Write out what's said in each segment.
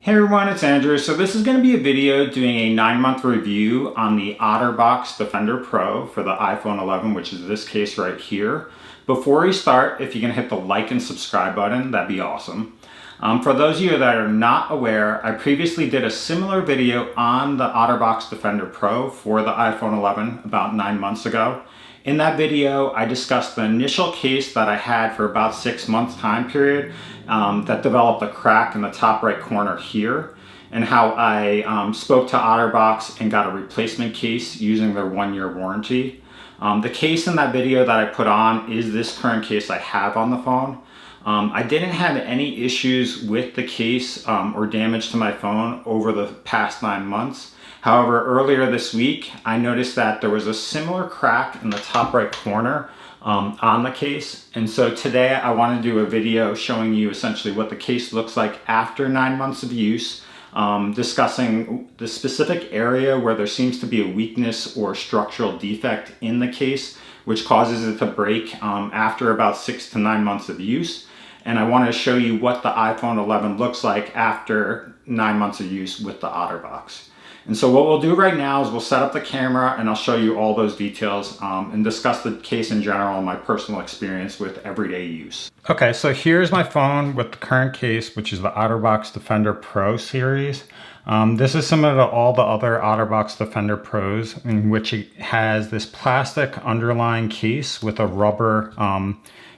Hey everyone, it's Andrew. So this is going to be a video doing a 9-month review on the Otterbox Defender Pro for the iPhone 11, which is this case right here. Before we start, if you can hit the like and subscribe button, that'd be awesome. For those of you that are not aware, I previously did a similar video on the Otterbox Defender Pro for the iPhone 11 about 9 months ago. In that video, I discussed the initial case that I had for about 6 months time period that developed a crack in the top right corner here, and how I spoke to Otterbox and got a replacement case using their 1-year warranty. The case in that video that I put on is this current case I have on the phone. I didn't have any issues with the case or damage to my phone over the past 9 months. However, earlier this week, I noticed that there was a similar crack in the top right corner on the case. And so today I want to do a video showing you essentially what the case looks like after 9 months of use, discussing the specific area where there seems to be a weakness or structural defect in the case, which causes it to break after about 6 to 9 months of use. And I want to show you what the iPhone 11 looks like after 9 months of use with the Otterbox. And so what we'll do right now is we'll set up the camera and I'll show you all those details and discuss the case in general and my personal experience with everyday use. Okay, so here's my phone with the current case, which is the Otterbox Defender Pro series. This is similar to all the other Otterbox Defender Pros, in which it has this plastic underlying case with a rubber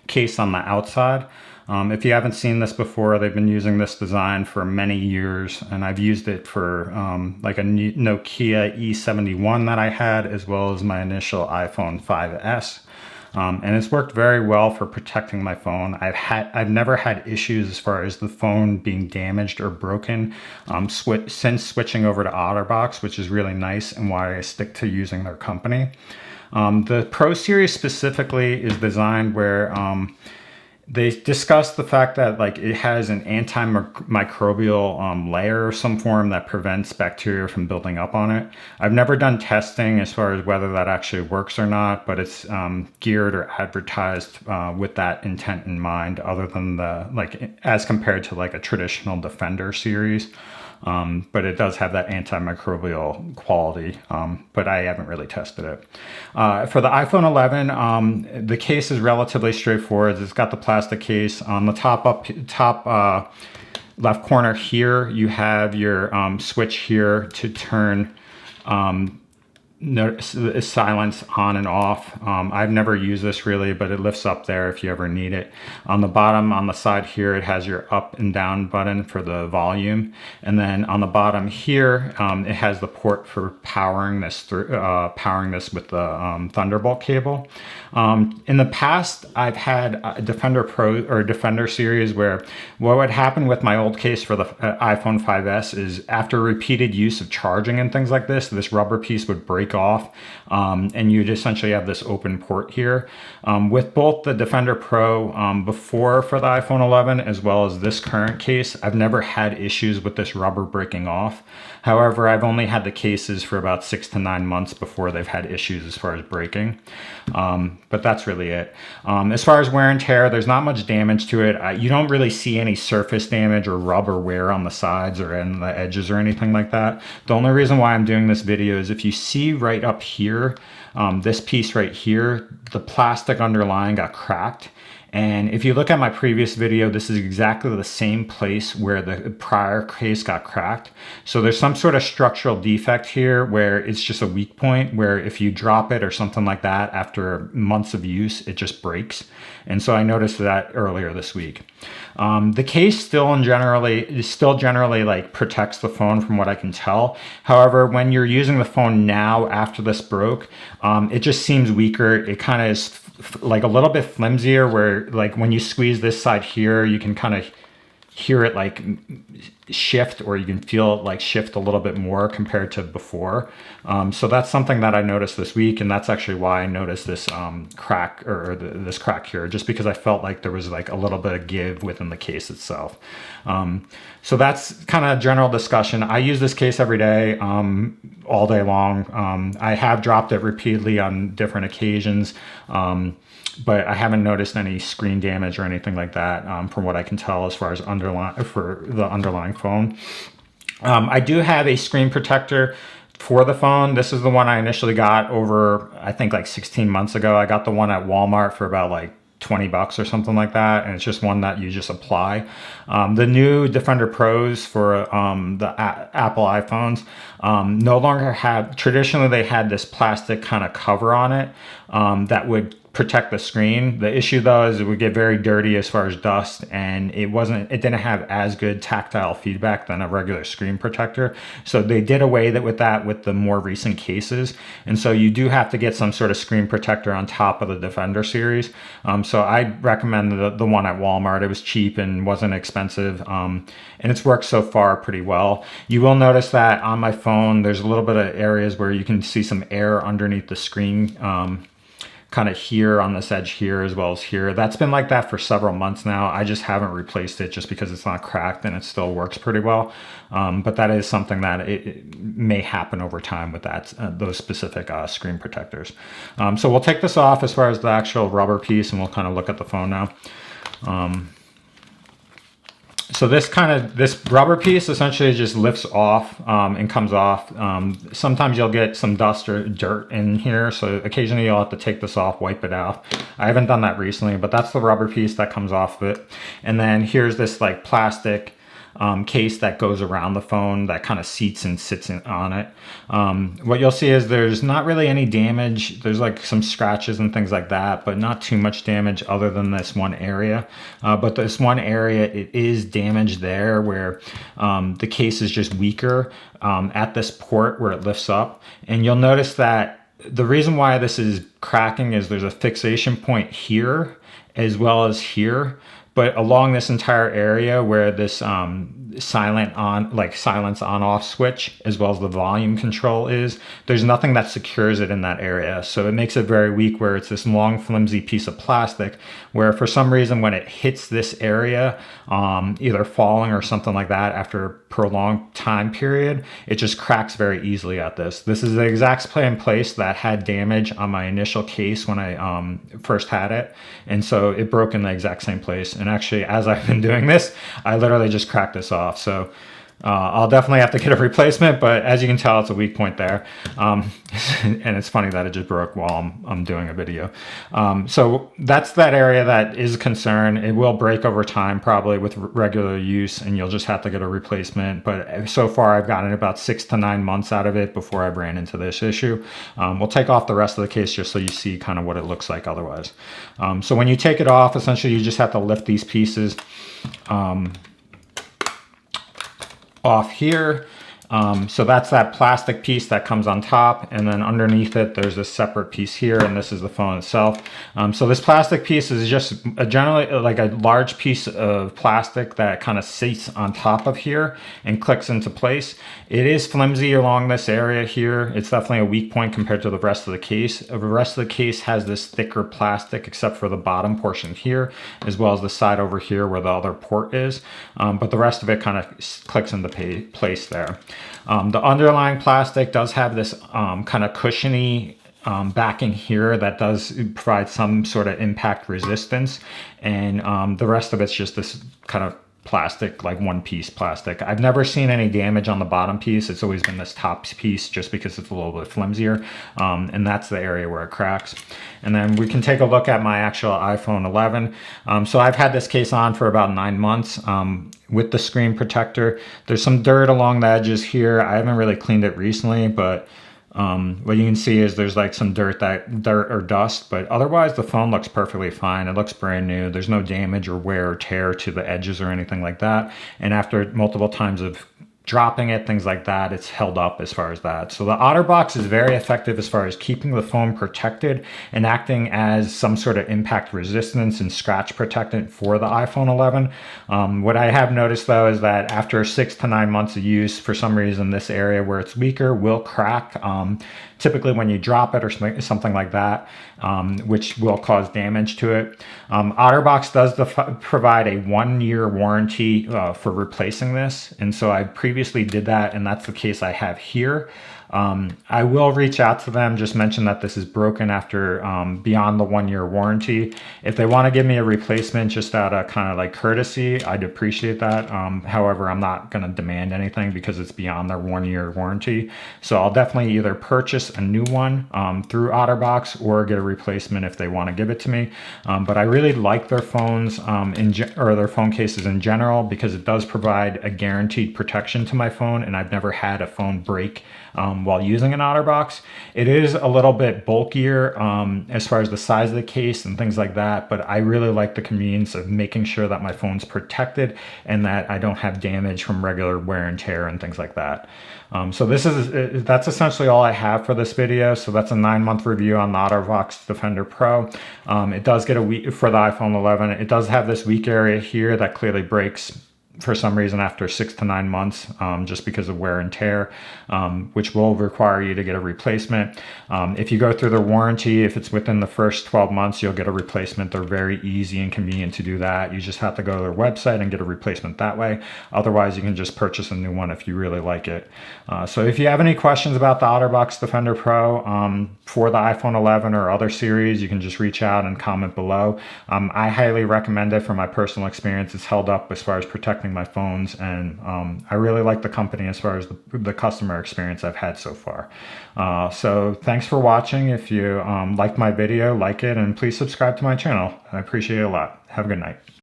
case on the outside. If you haven't seen this before, they've been using this design for many years, and I've used it for like a Nokia E71 that I had, as well as my initial iPhone 5S. And it's worked very well for protecting my phone. I've never had issues as far as the phone being damaged or broken since switching over to Otterbox, which is really nice and why I stick to using their company. The Pro Series specifically is designed where they discussed the fact that like it has an antimicrobial layer of some form that prevents bacteria from building up on it. I've never done testing as far as whether that actually works or not, but it's geared or advertised with that intent in mind, other than the as compared to like a traditional Defender series. But it does have that antimicrobial quality, but I haven't really tested it. For the iPhone 11, the case is relatively straightforward. It's got the plastic case. On the top left corner here, you have your switch here to turn silence on and off. I've never used this really, but it lifts up there if you ever need it. On the bottom, on the side here, it has your up and down button for the volume. And then on the bottom here, it has the port for powering this with the Thunderbolt cable. In the past, I've had a Defender Pro or Defender series where what would happen with my old case for the iPhone 5S is after repeated use of charging and things like this rubber piece would break off, and you'd essentially have this open port here. With both the Defender Pro before for the iPhone 11 as well as this current case, I've never had issues with this rubber breaking off. However, I've only had the cases for about 6 to 9 months before they've had issues as far as breaking. But that's really it. As far as wear and tear, there's not much damage to it. You don't really see any surface damage or rubber wear on the sides or in the edges or anything like that. The only reason why I'm doing this video is if you see right up here, this piece right here, the plastic underlying got cracked. And if you look at my previous video, this is exactly the same place where the prior case got cracked. So there's some sort of structural defect here where it's just a weak point where if you drop it or something like that after months of use, it just breaks. And so I noticed that earlier this week. The case still generally like protects the phone from what I can tell. However, when you're using the phone now after this broke, it just seems weaker. It kind of is like a little bit flimsier where like when you squeeze this side here, you can kind of hear it like shift, or you can feel it like shift a little bit more compared to before. So that's something that I noticed this week, and that's actually why I noticed this crack or this crack here, just because I felt like there was like a little bit of give within the case itself. So that's kind of general discussion. I use this case every day, all day long. I have dropped it repeatedly on different occasions. but I haven't noticed any screen damage or anything like that from what I can tell as far as the underlying phone. I do have a screen protector for the phone. This is the one I initially got over, I think like 16 months ago. I got the one at Walmart for about like 20 bucks or something like that, and it's just one that you just apply. The new Defender Pros for the Apple iPhones no longer have, traditionally they had this plastic kind of cover on it that would protect the screen. The issue though is it would get very dirty as far as dust, and it didn't have as good tactile feedback than a regular screen protector. So they did away with that with the more recent cases, and so you do have to get some sort of screen protector on top of the Defender series. So I recommend the one at Walmart. It was cheap and wasn't expensive, and it's worked so far pretty well. You will notice that on my phone there's a little bit of areas where you can see some air underneath the screen, kind of here on this edge here as well as here. That's been like that for several months now. I just haven't replaced it just because it's not cracked and it still works pretty well. But that is something that it may happen over time with that those specific screen protectors. So we'll take this off as far as the actual rubber piece, and we'll kind of look at the phone now. So this rubber piece essentially just lifts off and comes off. Sometimes you'll get some dust or dirt in here, so occasionally you'll have to take this off, wipe it off. I haven't done that recently, but that's the rubber piece that comes off of it. And then here's this like plastic case that goes around the phone that kind of seats and sits on it. What you'll see is there's not really any damage. There's like some scratches and things like that, but not too much damage other than this one area. But this one area, it is damaged there where the case is just weaker at this port where it lifts up. And you'll notice that the reason why this is cracking is there's a fixation point here as well as here. But along this entire area where this silence on off switch as well as the volume control is, there's nothing that secures it in that area. So it makes it very weak, where it's this long flimsy piece of plastic where for some reason when it hits this area, either falling or something like that after a prolonged time period, it just cracks very easily at this. This is the exact same place that had damage on my initial case when I first had it. And so it broke in the exact same place. And actually, as I've been doing this, I literally just cracked this off. So I'll definitely have to get a replacement, but as you can tell, it's a weak point there. And it's funny that it just broke while I'm doing a video. So that's that area that is a concern. It will break over time, probably with regular use, and you'll just have to get a replacement. But so far, I've gotten about 6 to 9 months out of it before I ran into this issue. We'll take off the rest of the case just so you see kind of what it looks like otherwise. So when you take it off, essentially, you just have to lift these pieces off here. So that's that plastic piece that comes on top, and then underneath it there's a separate piece here, and this is the phone itself. So this plastic piece is just generally like a large piece of plastic that kind of sits on top of here and clicks into place. It is flimsy along this area here. It's definitely a weak point compared to the rest of the case. The rest of the case has this thicker plastic except for the bottom portion here, as well as the side over here where the other port is. But the rest of it kind of clicks into place there. The underlying plastic does have this kind of cushiony backing here that does provide some sort of impact resistance, and the rest of it's just this kind of plastic, like one piece plastic. I've never seen any damage on the bottom piece. It's always been this top piece just because it's a little bit flimsier, and that's the area where it cracks. And then we can take a look at my actual iPhone 11. So I've had this case on for about 9 months with the screen protector. There's some dirt along the edges here. I haven't really cleaned it recently, but what you can see is there's like some dirt or dust, but otherwise the phone looks perfectly fine. It looks brand new. There's no damage or wear or tear to the edges or anything like that. And after multiple times of dropping it, things like that, it's held up as far as that. So the Otterbox is very effective as far as keeping the phone protected and acting as some sort of impact resistance and scratch protectant for the iPhone 11. What I have noticed though is that after 6 to 9 months of use, for some reason this area where it's weaker will crack, typically when you drop it or something like that, which will cause damage to it. Otterbox does provide a 1-year warranty for replacing this, and so I previously did that, and that's the case I have here. I will reach out to them, just mention that this is broken after beyond the 1-year warranty. If they want to give me a replacement just out of kind of like courtesy, I'd appreciate that. However, I'm not going to demand anything because it's beyond their 1-year warranty. So I'll definitely either purchase a new one through Otterbox or get a replacement if they want to give it to me. But I really like their phones or their phone cases in general because it does provide a guaranteed protection to my phone, and I've never had a phone break while using an Otterbox. It is a little bit bulkier as far as the size of the case and things like that, but I really like the convenience of making sure that my phone's protected and that I don't have damage from regular wear and tear and things like that. So that's essentially all I have for this video. So that's a 9-month review on the Otterbox Defender Pro. It does get a week for the iPhone 11. It does have this weak area here that clearly breaks for some reason after 6 to 9 months, just because of wear and tear, which will require you to get a replacement. If you go through the warranty, if it's within the first 12 months, you'll get a replacement. They're very easy and convenient to do that. You just have to go to their website and get a replacement that way. Otherwise, you can just purchase a new one if you really like it. So if you have any questions about the Otterbox Defender Pro for the iPhone 11 or other series, you can just reach out and comment below. I highly recommend it from my personal experience. It's held up as far as protecting my phones, and I really like the company as far as the customer experience I've had so far. So thanks for watching. If you liked my video, like it, and please subscribe to my channel. I appreciate it a lot. Have a good night.